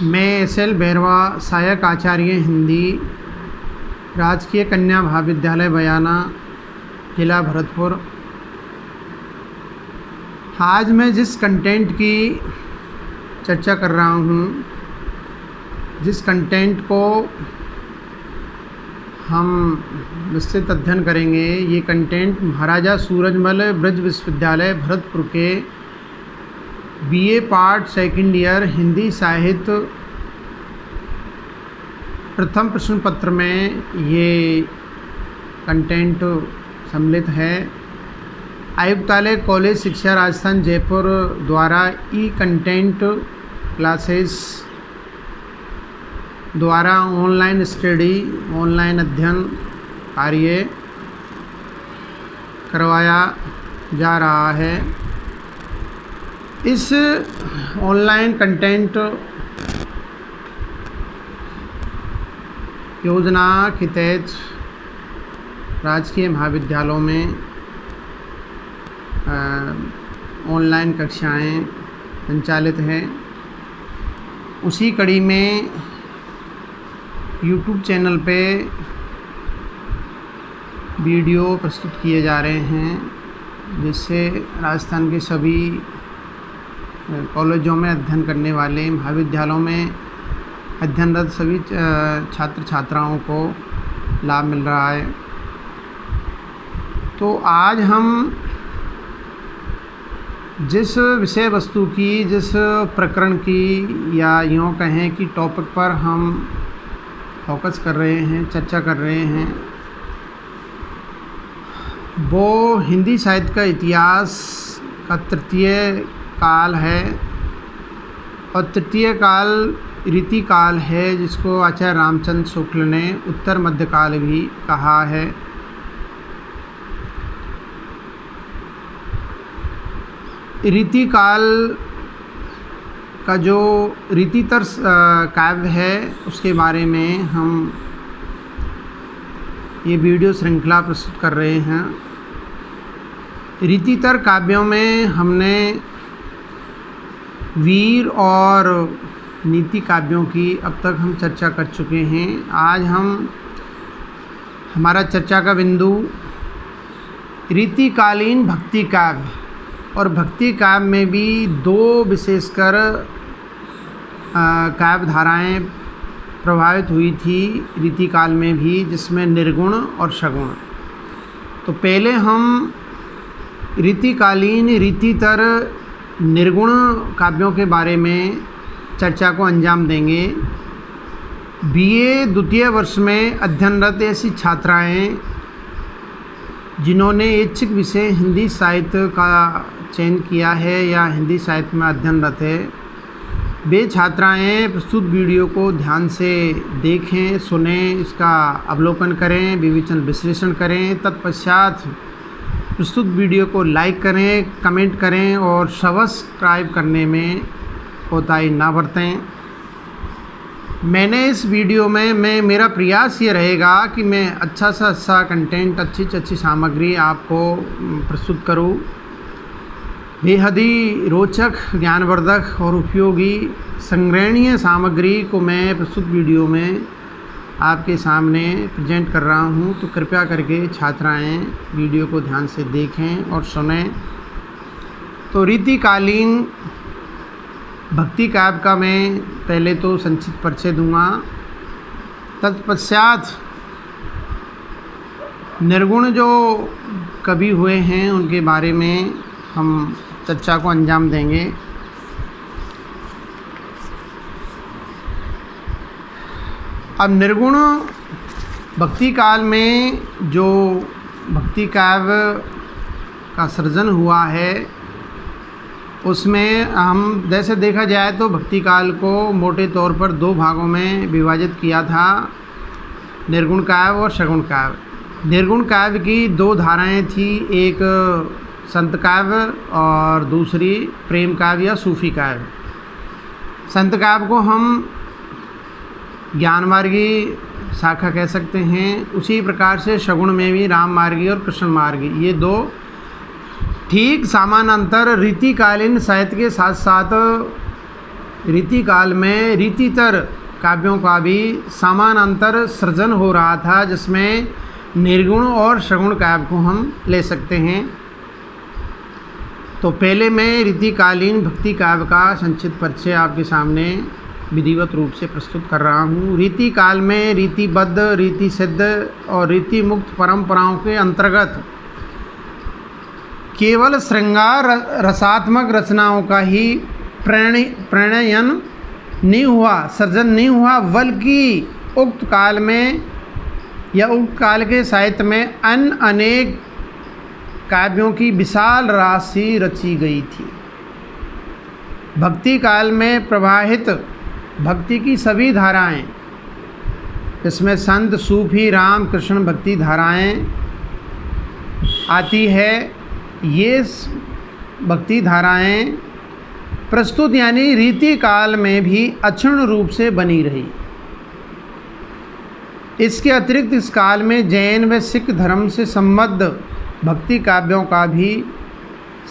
मैं एस.एल. बैरवा, सहायक आचार्य हिंदी, राजकीय कन्या महाविद्यालय बयाना, जिला भरतपुर। आज मैं जिस कंटेंट की चर्चा कर रहा हूँ, जिस कंटेंट को हम विस्तृत अध्ययन करेंगे, ये कंटेंट महाराजा सूरजमल ब्रज विश्वविद्यालय भरतपुर के BA part second year Hindi साहित्य प्रथम प्रश्न पत्र में ये कंटेंट सम्मिलित है। आयुक्तालय कॉलेज शिक्षा राजस्थान जयपुर द्वारा ई कंटेंट क्लासेस द्वारा ऑनलाइन स्टडी, ऑनलाइन अध्ययन कार्य करवाया जा रहा है। इस ऑनलाइन कंटेंट योजना के तहत राजकीय महाविद्यालयों में ऑनलाइन कक्षाएं संचालित हैं। उसी कड़ी में यूट्यूब चैनल पे वीडियो प्रस्तुत किए जा रहे हैं, जिससे राजस्थान के सभी कॉलेजों में अध्ययन करने वाले, महाविद्यालयों में अध्ययनरत सभी छात्र छात्राओं को लाभ मिल रहा है। तो आज हम जिस विषय वस्तु की, जिस प्रकरण की, या यूँ कहें कि टॉपिक पर हम फोकस कर रहे हैं, चर्चा कर रहे हैं, वो हिंदी साहित्य का इतिहास का तृतीय काल है। और तृतीय काल रीति काल है, जिसको आचार्य रामचंद्र शुक्ल ने उत्तर मध्यकाल भी कहा है। रीति काल का जो रीतितर काव्य है, उसके बारे में हम ये वीडियो श्रृंखला प्रस्तुत कर रहे हैं। रीतितर काव्यों में हमने वीर और नीति काव्यों की अब तक हम चर्चा कर चुके हैं। आज हमारा चर्चा का बिंदु रीतिकालीन भक्ति काव्य, और भक्ति काव्य में भी दो विशेषकर काव्य धाराएँ प्रभावित हुई थी रीतिकाल में भी, जिसमें निर्गुण और सगुण। तो पहले हम रीतिकालीन रीतितर निर्गुण काव्यों के बारे में चर्चा को अंजाम देंगे। बीए द्वितीय वर्ष में अध्ययनरत ऐसी छात्राएं जिन्होंने ऐच्छिक विषय हिंदी साहित्य का चयन किया है या हिंदी साहित्य में अध्ययनरत है, वे छात्राएं प्रस्तुत वीडियो को ध्यान से देखें, सुनें, इसका अवलोकन करें, विवेचन विश्लेषण करें। तत्पश्चात प्रस्तुत वीडियो को लाइक करें, कमेंट करें और सब्सक्राइब करने में कोताही ना बरतें। मैंने इस वीडियो में मेरा प्रयास ये रहेगा कि मैं अच्छा से अच्छा कंटेंट, अच्छी से अच्छी सामग्री आपको प्रस्तुत करूं। बेहद ही रोचक, ज्ञानवर्धक और उपयोगी संग्रहणीय सामग्री को मैं प्रस्तुत वीडियो में आपके सामने प्रेजेंट कर रहा हूं। तो कृपया करके छात्राएं वीडियो को ध्यान से देखें और सुनें। तो रीतिकालीन भक्ति काव्य का मैं पहले तो संक्षिप्त परिचय दूंगा। तत्पश्चात निर्गुण जो कवि हुए हैं, उनके बारे में हम चर्चा को अंजाम देंगे। अब निर्गुण भक्ति काल में जो भक्ति काव्य का सृजन हुआ है, उसमें हम जैसे देखा जाए तो भक्ति काल को मोटे तौर पर दो भागों में विभाजित किया था, निर्गुण काव्य और सगुण काव्य। निर्गुण काव्य की दो धाराएं थी, एक संत काव्य और दूसरी प्रेम काव्य या सूफी काव्य। संत काव्य को हम ज्ञान मार्गी शाखा कह सकते हैं। उसी प्रकार से सगुण में भी राम मार्गी और कृष्ण मार्गी, ये दो ठीक समानांतर रीतिकालीन साहित्य के साथ साथ रीतिकाल में रीतितर काव्यों का भी समानांतर सृजन हो रहा था, जिसमें निर्गुण और सगुण काव्य को हम ले सकते हैं। तो पहले मैं रीतिकालीन भक्ति काव्य का संक्षिप्त परिचय आपके सामने विधिवत रूप से प्रस्तुत कर रहा हूँ। रीतिकाल में रीतिबद्ध, रीति सिद्ध और रीति मुक्त परंपराओं के अंतर्गत केवल श्रृंगार रसात्मक रचनाओं का ही प्रणयन नहीं हुआ, सृजन नहीं हुआ, बल्कि उक्त काल में या उक्त काल के साहित्य में अन्य अनेक काव्यों की विशाल राशि रची गई थी। भक्ति काल में प्रवाहित भक्ति की सभी धाराएं, इसमें संत, सूफी, राम कृष्ण भक्ति धाराएं आती है। ये भक्ति धाराएं प्रस्तुत यानी रीति काल में भी अक्षुण्ण रूप से बनी रही। इसके अतिरिक्त इस काल में जैन व सिख धर्म से संबद्ध भक्ति काव्यों का भी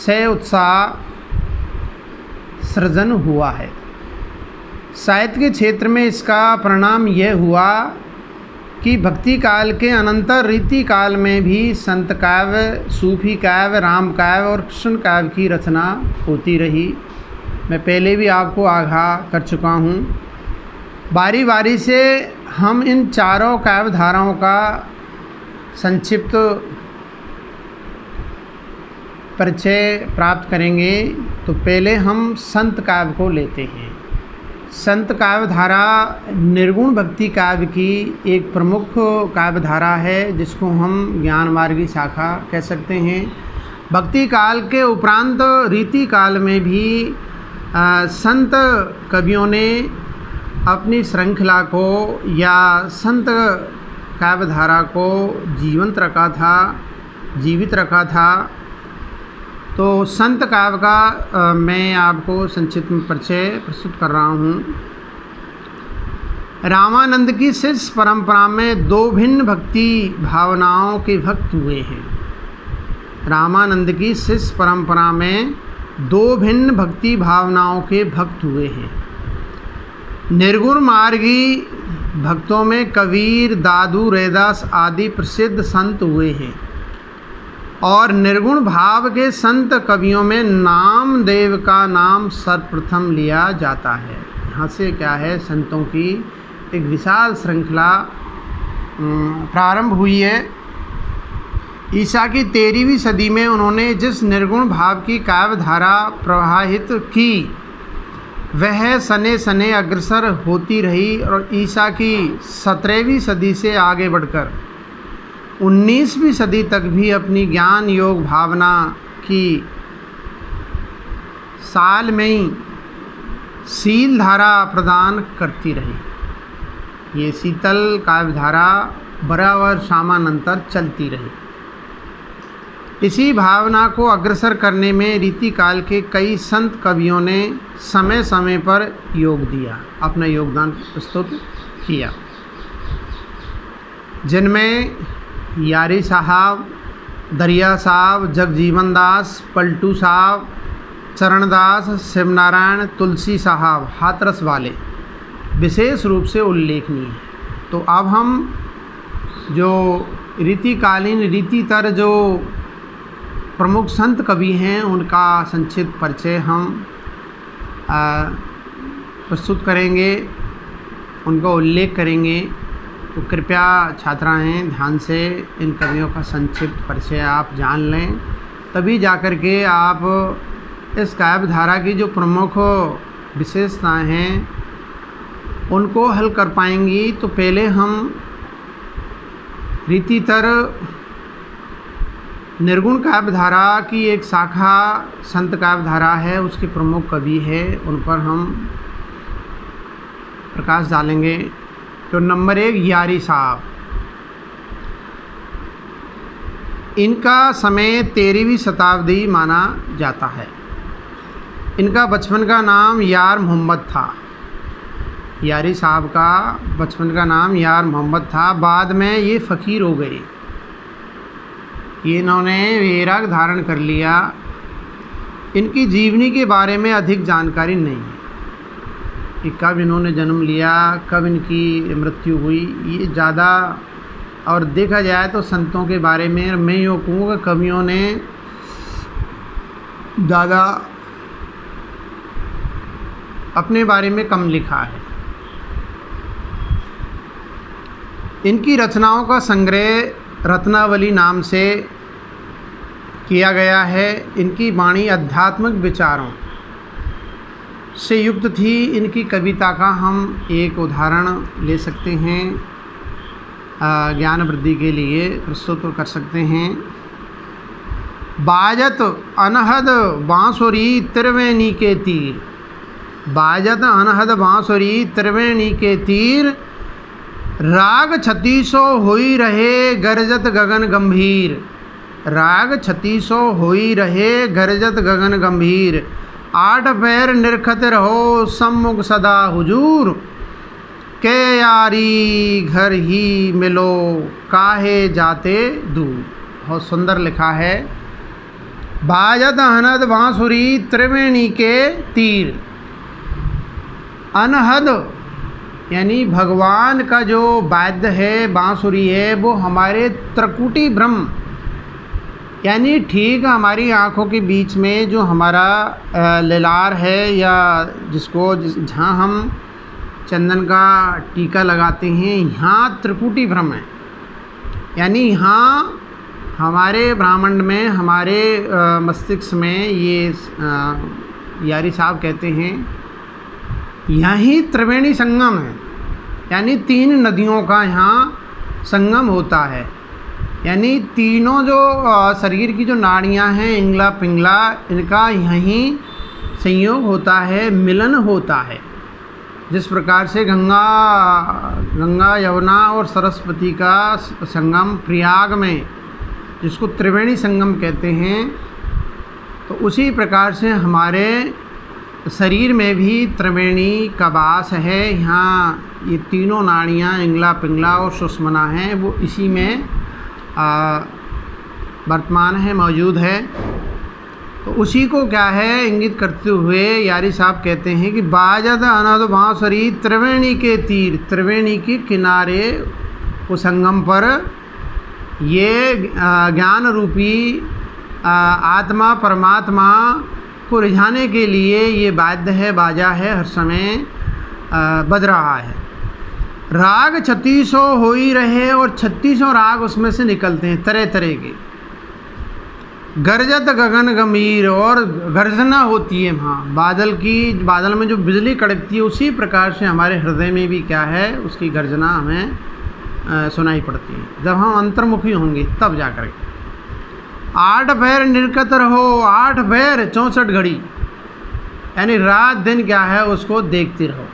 सह उत्साह सृजन हुआ है। साहित्य के क्षेत्र में इसका परिणाम यह हुआ कि भक्ति काल के अनंतर रीति काल में भी संत काव्य, सूफी काव्य, राम काव्य और कृष्ण काव्य की रचना होती रही। मैं पहले भी आपको आगाह कर चुका हूँ। बारी बारी से हम इन चारों काव्य धाराओं का संक्षिप्त परिचय प्राप्त करेंगे। तो पहले हम संत काव्य को लेते हैं। संत काव्य धारा निर्गुण भक्ति काव्य की एक प्रमुख काव्य धारा है, जिसको हम ज्ञान मार्गी शाखा कह सकते हैं। भक्ति काल के उपरांत रीति काल में भी संत कवियों ने अपनी श्रृंखला को या संत काव्य धारा को जीवित रखा था। तो संत काव्य का मैं आपको संक्षिप्त में परिचय प्रस्तुत कर रहा हूँ। रामानंद की शिष्य परंपरा में दो भिन्न भक्ति भावनाओं के भक्त हुए हैं। रामानंद की शिष्य परंपरा में दो भिन्न भक्ति भावनाओं के भक्त हुए हैं। निर्गुण मार्गी भक्तों में कबीर, दादू, रैदास आदि प्रसिद्ध संत हुए हैं और निर्गुण भाव के संत कवियों में नामदेव का नाम सर्वप्रथम लिया जाता है। यहाँ से क्या है, संतों की एक विशाल श्रृंखला प्रारंभ हुई है। ईसा की 13वीं सदी में उन्होंने जिस निर्गुण भाव की काव्य धारा प्रवाहित की, वह सने सने अग्रसर होती रही और ईसा की 17वीं सदी से आगे बढ़कर 19वीं सदी तक भी अपनी ज्ञान योग भावना की साल में ही शील धारा प्रदान करती रही। ये शीतल काव्य धारा बराबर समानांतर चलती रही। इसी भावना को अग्रसर करने में रीति काल के कई संत कवियों ने समय समय पर योग दिया, अपना योगदान प्रस्तुत किया, जिनमें यारी साहब, दरिया साहब, जगजीवन दास, पलटू साहब, चरणदास, शिवनारायण, तुलसी साहब, हाथरस वाले विशेष रूप से उल्लेखनीय है। तो अब हम जो रीतिकालीन रीतितर जो प्रमुख संत कवि हैं, उनका संक्षिप्त परिचय हम प्रस्तुत करेंगे, उनका उल्लेख करेंगे। तो कृपया छात्राएं ध्यान से इन कवियों का संक्षिप्त परिचय आप जान लें, तभी जाकर के आप इस काव्य धारा की जो प्रमुख विशेषताएं हैं उनको हल कर पाएंगी। तो पहले हम रीतितर निर्गुण काव्य धारा की एक शाखा संत काव्य धारा है, उसके प्रमुख कवि है, उन पर हम प्रकाश डालेंगे। तो नंबर 1 यारी साहब। इनका समय 13वीं शताब्दी माना जाता है। इनका बचपन का नाम यार मोहम्मद था। यारी साहब का बचपन का नाम यार मोहम्मद था। बाद में ये फ़कीर हो गए। इन्होंने वैराग धारण कर लिया। इनकी जीवनी के बारे में अधिक जानकारी नहीं है। कि कब इन्होंने जन्म लिया, कब इनकी मृत्यु हुई, ये ज़्यादा। और देखा जाए तो संतों के बारे में मैं यूँ कहूँगा कवियों ने ज़्यादा अपने बारे में कम लिखा है। इनकी रचनाओं का संग्रह रत्नावली नाम से किया गया है। इनकी वाणी आध्यात्मिक विचारों से युक्त थी। इनकी कविता का हम एक उदाहरण ले सकते हैं, ज्ञान वृद्धि के लिए प्रस्तुत कर सकते हैं। बाजत अनहद बांसुरी त्रिवेणी के तीर, बाजत अनहद बांसुरी त्रिवेणी के तीर, राग छत्तीसो होई रहे गरजत गगन गंभीर, राग छत्तीसो होई रहे गरजत गगन गंभीर, आठ पैर निरखत रहो सम्मुख सदा हुजूर, के यारी घर ही मिलो काहे जाते दूर। बहुत सुंदर लिखा है। बाजत अनहद बांसुरी त्रिवेणी के तीर, अनहद यानी भगवान का जो वाद्य है, बांसुरी है, वो हमारे त्रिकुटी ब्रह्म यानी ठीक हमारी आँखों के बीच में जो हमारा लिलार है, या जिसको जहाँ हम चंदन का टीका लगाते हैं, यहाँ त्रिकुटी ब्रह्म है। यानी यहाँ हमारे ब्रह्मांड में, हमारे मस्तिष्क में ये यारी साहब कहते हैं यही त्रिवेणी संगम है। यानी तीन नदियों का यहाँ संगम होता है। यानी तीनों जो शरीर की जो नाड़ियाँ हैं, इंगला पिंगला, इनका यहीं संयोग होता है, मिलन होता है। जिस प्रकार से गंगा यमुना और सरस्वती का संगम प्रयाग में, जिसको त्रिवेणी संगम कहते हैं, तो उसी प्रकार से हमारे शरीर में भी त्रिवेणी का वास है। यहाँ ये तीनों नाड़ियाँ इंगला पिंगला और सुषुम्ना हैं, वो इसी में वर्तमान है, मौजूद है। तो उसी को क्या है इंगित करते हुए यारी साहब कहते हैं कि बाजत अनहद बांसुरी त्रिवेणी के तीर, त्रिवेणी के किनारे उस संगम पर ये ज्ञान रूपी आत्मा परमात्मा को रिझाने के लिए ये वाद्य है, बाजा है, हर समय बज रहा है। राग छत्तीसों हो ही रहे और छत्तीसों राग उसमें से निकलते हैं, तरह तरह के। गरजत गगन गंभीर, और गर्जना होती है वहाँ बादल में जो बिजली कड़कती है, उसी प्रकार से हमारे हृदय में भी क्या है, उसकी गर्जना हमें सुनाई पड़ती है जब हम अंतर्मुखी होंगे, तब जा कर के। आठ पैर निरखत रहो, आठ पैर 64 घड़ी, यानी रात दिन क्या है उसको देखते रहो,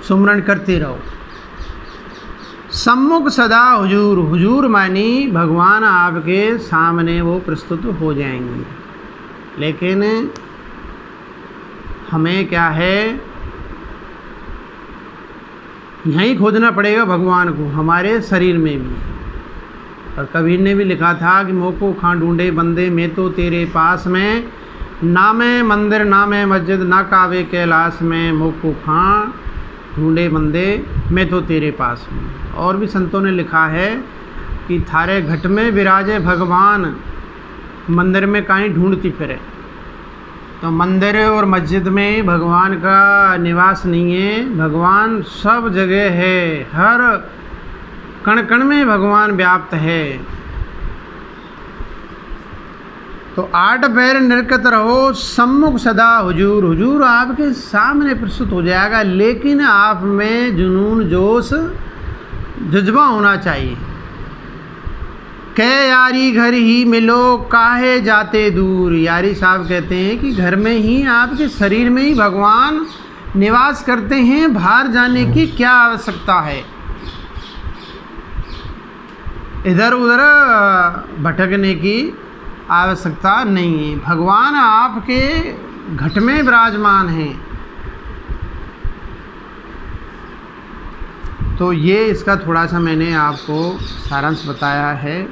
सुमरण करते रहो। सम्मुख सदा हुजूर, हुजूर मानी भगवान आपके सामने वो प्रस्तुत हो जाएंगे। लेकिन हमें क्या है, यहीं खोजना पड़ेगा भगवान को, हमारे शरीर में भी। और कबीर ने भी लिखा था कि मोको खां ढूंढे बंदे, मैं तो तेरे पास में, ना मैं मंदिर ना मैं मस्जिद, ना कावे कैलाश में, मोको खां ढूंढे बंदे, मैं तो तेरे पास में। और भी संतों ने लिखा है कि थारे घट में विराजे भगवान, मंदिर में कहीं ढूंढती फिरे। तो मंदिर और मस्जिद में भगवान का निवास नहीं है, भगवान सब जगह है, हर कण कण में भगवान व्याप्त है। तो आठ पैर निरखत रहो सम्मुख सदा हुजूर, हुजूर आपके सामने प्रस्तुत हो जाएगा। लेकिन आप में जुनून जोश जज्बा होना चाहिए। कै यारी घर ही मिलो काहे जाते दूर, यारी साहब कहते हैं कि घर में ही, आपके शरीर में ही भगवान निवास करते हैं, बाहर जाने की क्या आवश्यकता है, इधर उधर भटकने की आवश्यकता नहीं है। भगवान आपके घट में विराजमान हैं। तो ये इसका थोड़ा सा मैंने आपको सारांश बताया है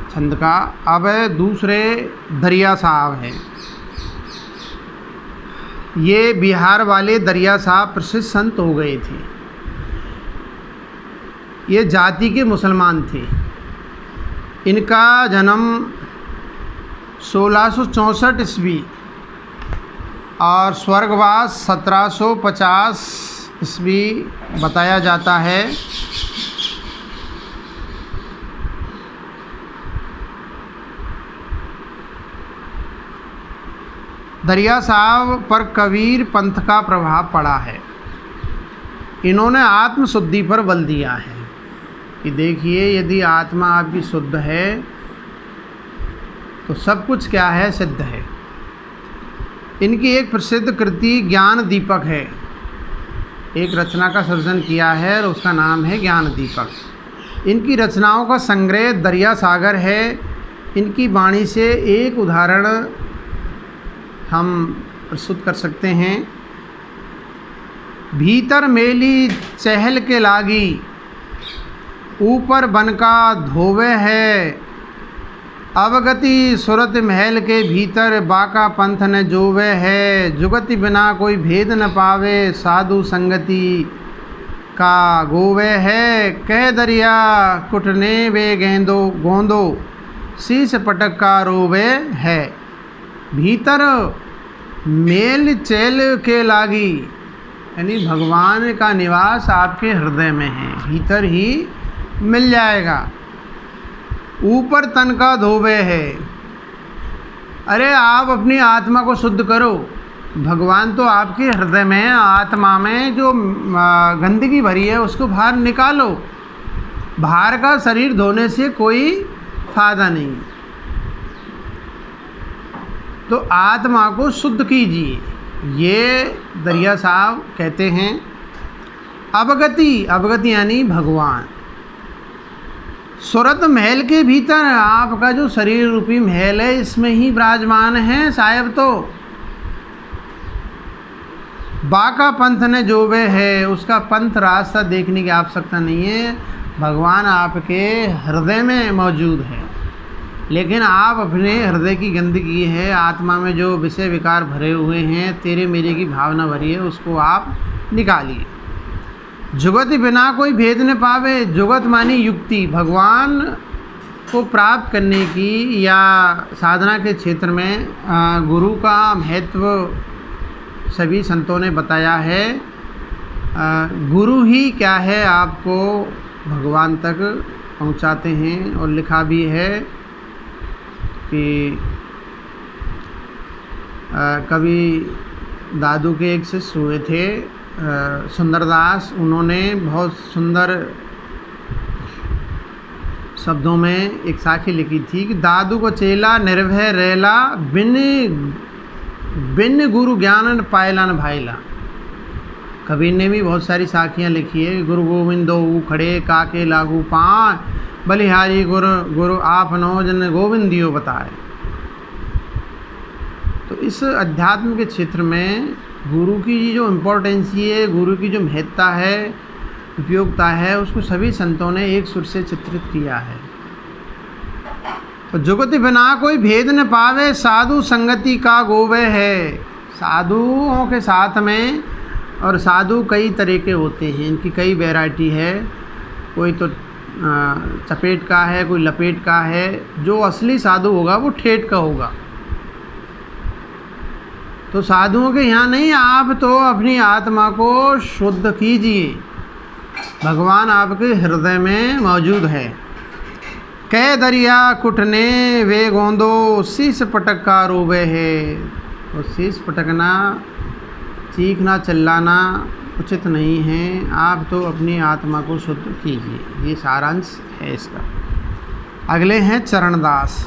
छंद का। अब दूसरे दरिया साहब हैं, ये बिहार वाले दरिया साहब प्रसिद्ध संत हो गए थे। ये जाति के मुसलमान थे। इनका जन्म 1664 ईस्वी और स्वर्गवास 1750 ईस्वी बताया जाता है। दरिया साहब पर कबीर पंथ का प्रभाव पड़ा है। इन्होंने आत्मशुद्धि पर बल दिया है कि देखिए, यदि आत्मा आपकी शुद्ध है तो सब कुछ क्या है, सिद्ध है। इनकी एक प्रसिद्ध कृति ज्ञान दीपक है। एक रचना का सृजन किया है और उसका नाम है ज्ञान दीपक। इनकी रचनाओं का संग्रह दरिया सागर है। इनकी वाणी से एक उदाहरण हम प्रस्तुत कर सकते हैं। भीतर मेली चहल के लागी, ऊपर बन का धोवे है। अवगति सुरत महल के भीतर, बाका पंथ न जोवे है। जुगति बिना कोई भेद न पावे, साधु संगति का गोवे है। कह दरिया कुटने वे गेंदो गोंदो, शीश पटक का रोवे है। भीतर मेल चैल के लागी, यानी भगवान का निवास आपके हृदय में है, भीतर ही मिल जाएगा। ऊपर तन का धोवे है। अरे आप अपनी आत्मा को शुद्ध करो। भगवान तो आपके हृदय में, आत्मा में जो गंदगी भरी है उसको बाहर निकालो। बाहर का शरीर धोने से कोई फायदा नहीं, तो आत्मा को शुद्ध कीजिए, ये दरिया साहब कहते हैं। अवगति, अवगति यानी भगवान। सुरत महल के भीतर, आपका जो शरीर रूपी महल है इसमें ही विराजमान है साहेब। तो बाका पंथ ने जोवे है, उसका पंथ रास्ता देखने की आवश्यकता नहीं है। भगवान आपके हृदय में मौजूद है, लेकिन आप अपने हृदय की गंदगी है, आत्मा में जो विषय विकार भरे हुए हैं, तेरे मेरे की भावना भरी है, उसको आप निकालिए। जुगत बिना कोई भेद न पावे। जुगत मानी युक्ति, भगवान को प्राप्त करने की या साधना के क्षेत्र में गुरु का महत्व सभी संतों ने बताया है। गुरु ही क्या है, आपको भगवान तक पहुंचाते हैं। और लिखा भी है कि कभी दादू के एक शिष्य हुए थे सुंदरदास, उन्होंने बहुत सुंदर शब्दों में एक साखी लिखी थी कि दादू को चेला निर्भय रेला, बिन बिन गुरु ज्ञान पायला न भाईला। कबीर ने भी बहुत सारी साखियाँ लिखी है। गुरु गोविंदो खड़े काके लागू पाँ, बलिहारी गुरु गुरु आप नो जन गोविंद दियो बताए। तो इस अध्यात्म के क्षेत्र में गुरु की जो इम्पोर्टेंसी है, गुरु की जो महत्ता है, उपयोगिता है, उसको सभी संतों ने एक सुर से चित्रित किया है। तो जुगति बिना कोई भेद न पावे, साधु संगति का गोवे है। साधुओं के साथ में, और साधु कई तरह के होते हैं, इनकी कई वैरायटी है। कोई तो चपेट का है, कोई लपेट का है। जो असली साधु होगा वो ठेठ का होगा। तो साधुओं के यहाँ नहीं, आप तो अपनी आत्मा को शुद्ध कीजिए। भगवान आपके हृदय में मौजूद है। कै दरिया कुटने वे गोंदो, शीश पटक का रोवे है। और शीश पटकना, चीखना, चिल्लाना उचित नहीं है। आप तो अपनी आत्मा को शुद्ध कीजिए। ये सारांश है इसका। अगले हैं चरणदास,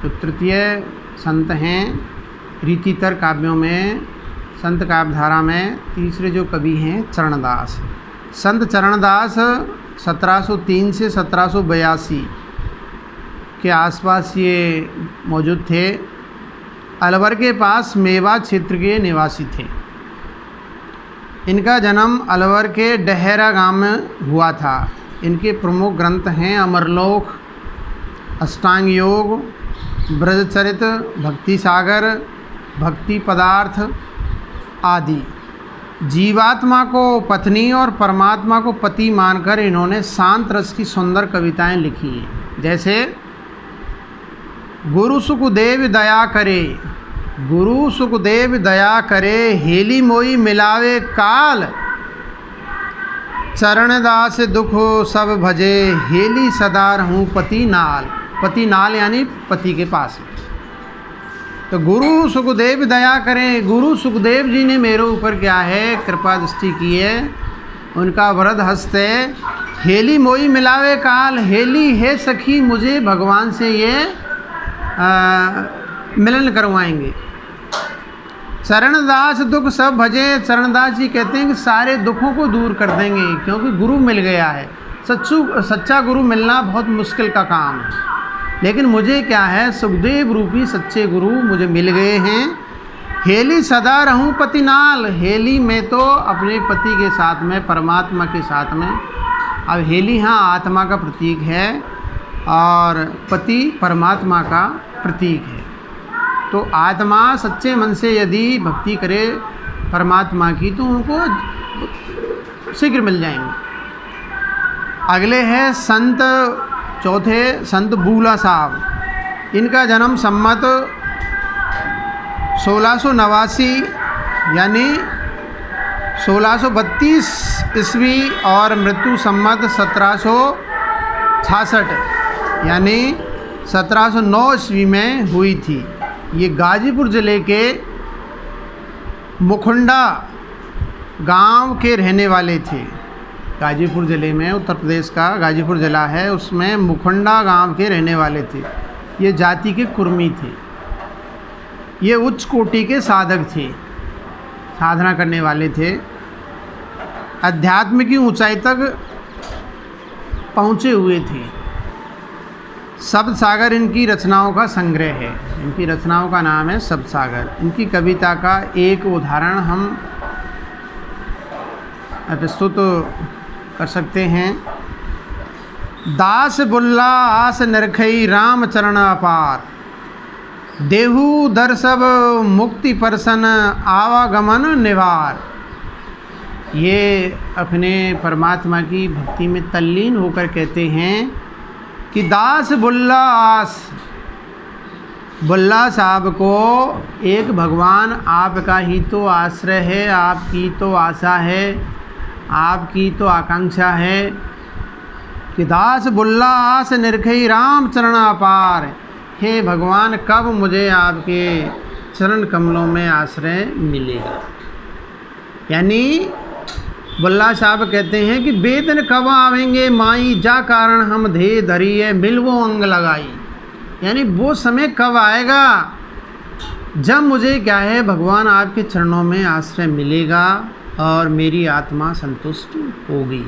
जो तृतीय संत हैं रीतितर काव्यों में, संत काव्यधारा में तीसरे जो कवि हैं चरणदास। संत चरणदास 1703 से 1782 के आसपास ये मौजूद थे। अलवर के पास मेवा क्षेत्र के निवासी थे। इनका जन्म अलवर के डहेरा गांव में हुआ था। इनके प्रमुख ग्रंथ हैं अमरलोक, अष्टांग योग, ब्रजचरित, भक्ति सागर, भक्ति पदार्थ, आदि। जीवात्मा को पत्नी और परमात्मा को पति मानकर इन्होंने शांत रस की सुंदर कविताएं लिखी हैं। जैसे गुरु सुखदेव दया करे, गुरु सुखदेव दया करे, हेली मोई मिलावे काल, चरणदास दुख सब भजे, हेली सदा रहूं पति नाल। पति नाल यानी पति के पास। तो गुरु सुखदेव दया करें, गुरु सुखदेव जी ने मेरे ऊपर क्या है कृपा दृष्टि की है, उनका वरद हस्त है। हेली मोई मिलावे काल, हेली है सखी मुझे भगवान से ये मिलन करवाएंगे। चरणदास दुख सब भजे, चरणदास जी कहते हैं कि सारे दुखों को दूर कर देंगे, क्योंकि गुरु मिल गया है। सच्चा गुरु मिलना बहुत मुश्किल का काम है, लेकिन मुझे क्या है सुखदेव रूपी सच्चे गुरु मुझे मिल गए हैं। हेली सदा रहूं पति नाल, हेली में तो अपने पति के साथ में, परमात्मा के साथ में। अब हेली हाँ आत्मा का प्रतीक है और पति परमात्मा का प्रतीक है। तो आत्मा सच्चे मन से यदि भक्ति करे परमात्मा की तो उनको शीघ्र मिल जाएंगे। अगले हैं संत, चौथे संत बूला साहब। इनका जन्म सम्मत 1689 यानी 1632 ईस्वी और मृत्यु सम्मत 1766 यानी 1709 ईस्वी में हुई थी। ये गाजीपुर ज़िले के मुखुंडा गांव के रहने वाले थे। गाजीपुर ज़िले में, उत्तर प्रदेश का गाजीपुर ज़िला है, उसमें मुखुंडा गांव के रहने वाले थे। ये जाति के कुर्मी थे। ये उच्च कोटि के साधक थे, साधना करने वाले थे, अध्यात्म की ऊंचाई तक पहुँचे हुए थे। शब्द सागर इनकी रचनाओं का संग्रह है। इनकी रचनाओं का नाम है शब्द सागर। इनकी कविता का एक उदाहरण हम प्रस्तुत कर सकते हैं। दास बुल्ला आस निरखई राम चरण अपार, देहु दर सब मुक्ति परसन आवागमन निवार। ये अपने परमात्मा की भक्ति में तल्लीन होकर कहते हैं कि दास बुल्ला आस, बुल्ला साहब को एक भगवान आपका ही तो आश्रय है, आपकी तो आशा है, आपकी तो आकांक्षा है कि दास बुल्ला आस निरखई राम चरण अपार। हे भगवान कब मुझे आपके चरण कमलों में आश्रय मिलेगा। यानी बुल्ला साहब कहते हैं कि बेदन कब आवेंगे माई, जा कारण हम धे धरी है मिलवो अंग लगाई। यानी वो समय कब आएगा जब मुझे क्या है भगवान आपके चरणों में आश्रय मिलेगा और मेरी आत्मा संतुष्ट होगी।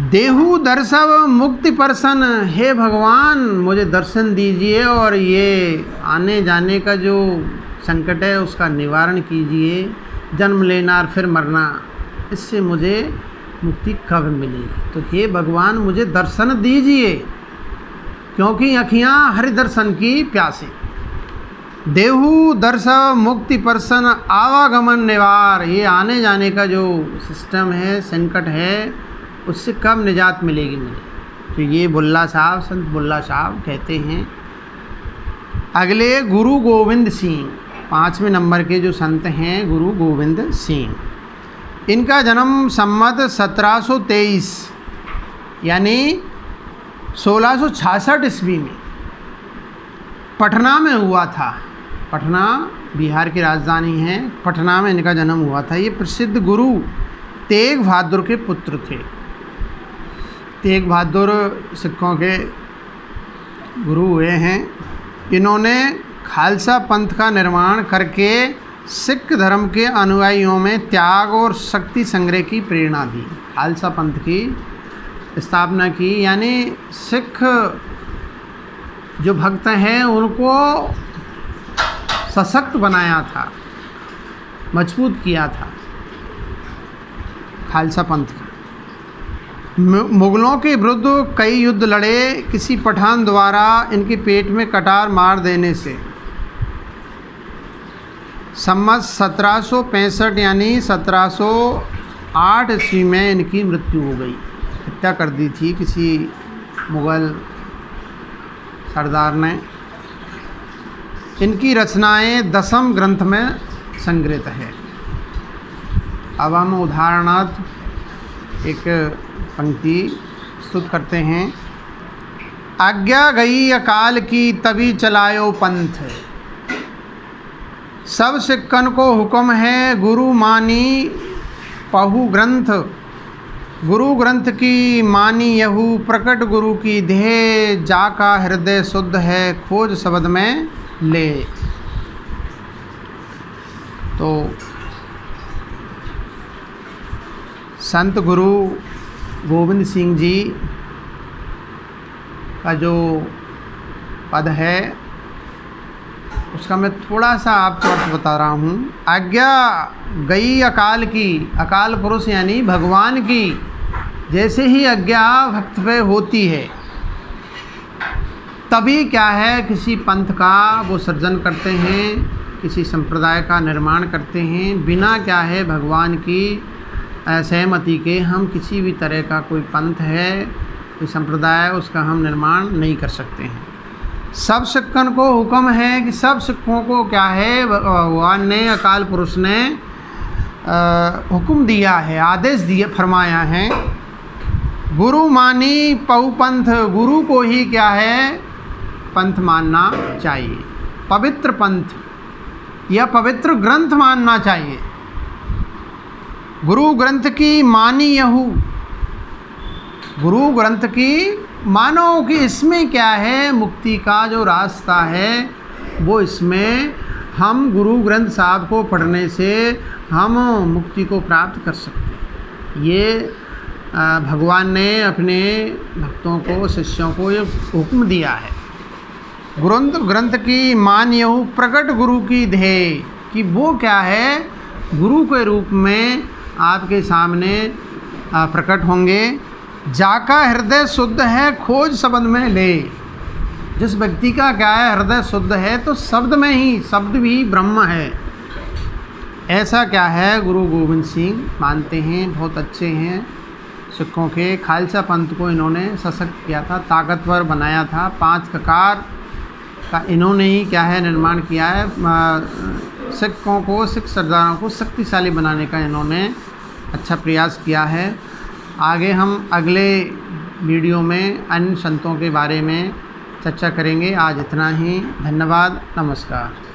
देहु दर्शव मुक्ति परसन, हे भगवान मुझे दर्शन दीजिए और ये आने जाने का जो संकट है उसका निवारण कीजिए। जन्म लेना और फिर मरना, इससे मुझे मुक्ति कब मिलेगी। तो हे भगवान मुझे दर्शन दीजिए, क्योंकि अखियाँ हरि दर्शन की प्यासी। देहु दर्शव मुक्ति परसन आवागमन निवार, ये आने जाने का जो सिस्टम है, संकट है, उससे कब निजात मिलेगी मुझे। तो ये बुल्ला साहब, संत बुल्ला साहब कहते हैं। अगले गुरु गोविंद सिंह, 5वें नंबर के जो संत हैं गुरु गोविंद सिंह। इनका जन्म सम्मत 1723 यानी 1666 ईस्वी में पटना में हुआ था। पटना बिहार की राजधानी है, पटना में इनका जन्म हुआ था। ये प्रसिद्ध गुरु तेग बहादुर के पुत्र थे। तेग बहादुर सिखों के गुरु हुए हैं। इन्होंने खालसा पंथ का निर्माण करके सिख धर्म के अनुयायियों में त्याग और शक्ति संग्रह की प्रेरणा दी। खालसा पंथ की स्थापना की, यानी सिख जो भक्त हैं उनको सशक्त बनाया था, मजबूत किया था खालसा पंथ का। मुग़लों के विरुद्ध कई युद्ध लड़े। किसी पठान द्वारा इनके पेट में कटार मार देने से सम्मत 1765 यानी 1708 ईस्वी में इनकी मृत्यु हो गई। हत्या कर दी थी किसी मुग़ल सरदार ने। इनकी रचनाएं दशम ग्रंथ में संग्रहित है। अब हम उदाहरणार्थ एक पंक्ति प्रस्तुत करते हैं। आज्ञा गई अकाल की तभी चलायो पंथ, सब सिक्कन को हुक्म है गुरु मानी पहु ग्रंथ। गुरु ग्रंथ की मानी यहू प्रकट गुरु की देह, जाका हृदय शुद्ध है खोज शब्द में ले। तो संत गुरु गोविंद सिंह जी का जो पद है उसका मैं थोड़ा सा आपको अर्थ बता रहा हूँ। आज्ञा गई अकाल की, अकाल पुरुष यानी भगवान की जैसे ही आज्ञा भक्त पे होती है तभी क्या है किसी पंथ का वो सृजन करते हैं, किसी संप्रदाय का निर्माण करते हैं। बिना क्या है भगवान की सहमति के हम किसी भी तरह का कोई पंथ है, कोई संप्रदाय, उसका हम निर्माण नहीं कर सकते हैं। सब सिक्कन को हुक्म है कि सब सिक्कों को क्या है भगवान ने, अकाल पुरुष ने हुक्म दिया है, आदेश दिया, फरमाया है। गुरु मानी पहु पंथ, गुरु को ही क्या है पंथ मानना चाहिए, पवित्र पंथ या पवित्र ग्रंथ मानना चाहिए। गुरु ग्रंथ की मानी यहू, गुरु ग्रंथ की मानो कि इसमें क्या है मुक्ति का जो रास्ता है वो इसमें हम गुरु ग्रंथ साहब को पढ़ने से हम मुक्ति को प्राप्त कर सकते हैं। ये भगवान ने अपने भक्तों को, शिष्यों को ये हुक्म दिया है। ग्रंथ की मान यहू प्रकट गुरु की ध्येय, कि वो क्या है गुरु के रूप में आपके सामने प्रकट होंगे। जाका हृदय शुद्ध है खोज शब्द में ले, जिस व्यक्ति का क्या है हृदय शुद्ध है तो शब्द में ही, शब्द भी ब्रह्म है। ऐसा क्या है गुरु गोविंद सिंह मानते हैं, बहुत अच्छे हैं। सिखों के खालसा पंथ को इन्होंने सशक्त किया था, ताकतवर बनाया था। 5 ककार का इन्होंने ही क्या है निर्माण किया है। सिखों को, सिख सरदारों को शक्तिशाली बनाने का इन्होंने अच्छा प्रयास किया है। आगे हम अगले वीडियो में अन्य संतों के बारे में चर्चा करेंगे। आज इतना ही, धन्यवाद, नमस्कार।